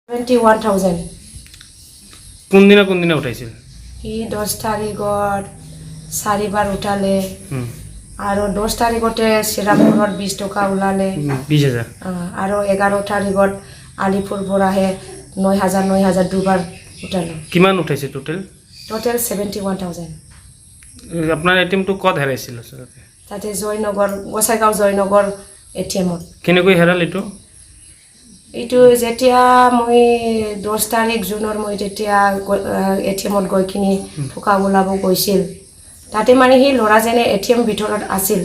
21,000 কোনদিনা উঠাইছিল ই 10 তাৰিখত 4 বাৰ উঠালে আৰু 10 তাৰিখতে শ্ৰীৰামপুৰত 20 টকা ওলালে 20,000 আৰু 11 তাৰিখত আলিপুৰ পৰাহে 9,000 দুবাৰ উঠালে কিমান উঠাইছে টোটেল 71,000 আপোনাৰ এটিএমটো ক'ত হেৰাইছিল আচলতে তাতে জয়নগৰ গোসাইগাঁও জয়নগৰ এটিএমত কেনেকৈ হেৰাল এইটো যেতিয়া মই 10 তাৰিখ জুনৰ মই তেতিয়া এটিএমত গৈ কিনি টকা ওলাব গৈছিল তাতে মানে সেই ল'ৰাজনে এটিএম ভিতৰত আছিল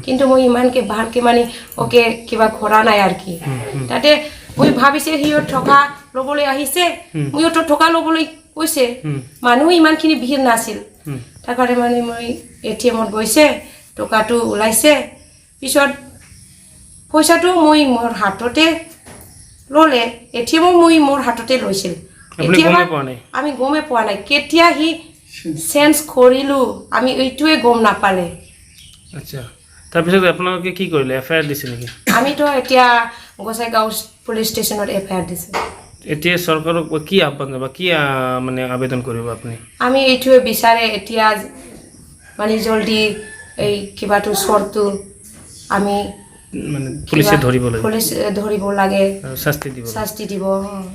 কিন্তু মই ইমানকে ভালকে মানে ওকে কিবা কৰা নাই আৰু কি তাতে মই ভাবিছে হিও টকা ল'বলৈ আহিছে মইও তো টকা ল'বলৈ কৈছে মানুহ ইমানখিনি ভিৰ নাছিল তাকাৰে মানে মই এটিএমত গৈছে টকাটো ওলাইছে পিছত পইচাটো মই মোৰ হাততে ললে এটিএম মই মোৰ হাততে লৈছিল আমি গমে পোৱা নাই কেতিয়া হি চেঞ্জ কৰিলো আমি এইটোৱে গম নাপালে আচ্ছা তাৰপিছত আপোনালোকে কি কৰিলে এফআইআৰ দিছে নেকি আমি তো এতিয়া গোসাইগাঁও পুলিশ ষ্টেচনত এফআইআৰ দিছে এতিয়া চৰকাৰক কি আহ্বান বা কি মানে আবেদন কৰিব আপুনি আমি এইটোৱে বিচাৰে এতিয়া মানে জলদি এই কিবাটো চৰটো আমি মানে পুলিশে ধৰিব লাগে শাস্তি দিব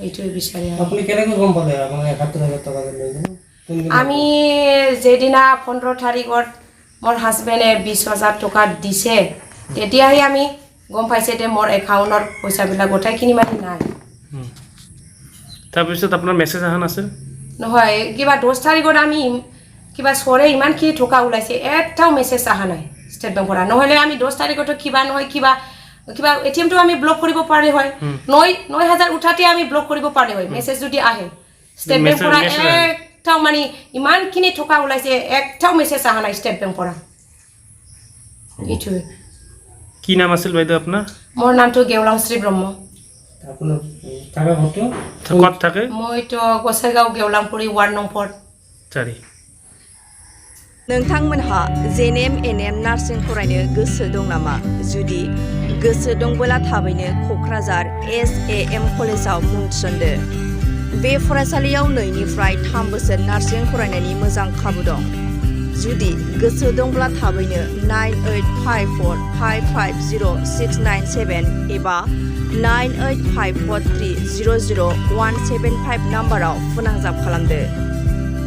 এইটোৱে বিচাৰে আপুনি কেনেকৈ গম পালে মানে 71,000 টকা লৈ আমি যেদিনা 15 তাৰিখত মোৰ হাজবেণ্ডে 20,000 টকা দিছে তেতিয়াহে আমি গম পাইছে যে মোৰ একাউণ্টৰ পইচাবিলাক গোটাইখিনি মানে নাই তাৰপিছত আপোনাৰ মেছেজ অহা নাছিল নহয় কিবা 10 তাৰিখত আমি কিবা চৰে ইমানখিনি টকা ওলাইছে এটাও মেছেজ অহা নাই ষ্টেট বেংকৰ নহলে আমি 10 তাৰিখতো কিবা নহয় কিবা এটিএমটো আমি ব্লক কৰিব পাৰি হয় 9,000 উঠাতে আমি ব্লক কৰিব পাৰি হয় মেছেজ যদি আহে ষ্টেট বেংকৰ একটাও মানে ইমানখিনি টকা ওলাইছে একটাও মেছেজ অহা নাই ষ্টেট বেংকৰ এইটোৱে কি নাম আছিল বাইদেউ আপোনাৰ মোৰ নামটো গেওলাংশ্ৰী ব্ৰহ্ম আপোনাৰ টাকা ক'ত থাকে মইতো গোসাইগাঁও गेवलांपुरी वार्ड नम्बर 4 नोंथांमोनहा जेएनएम एनएम नार्सिं फरायनो गोसो दं नामा जुदि गोसो दंबोला थाबैनो क'क्राझार एसएएम कलेजाव मुं थिसनदो बे फरायसालियाव 2 निफ्राय 3 बोसोर नार्सिं फरायनायनि मोजां खाबु दं जुदि गोसो दंब्ला थाबैनो 9854550697 एबा 9854300175 नाम्बाराव फोनांजाब खालामदो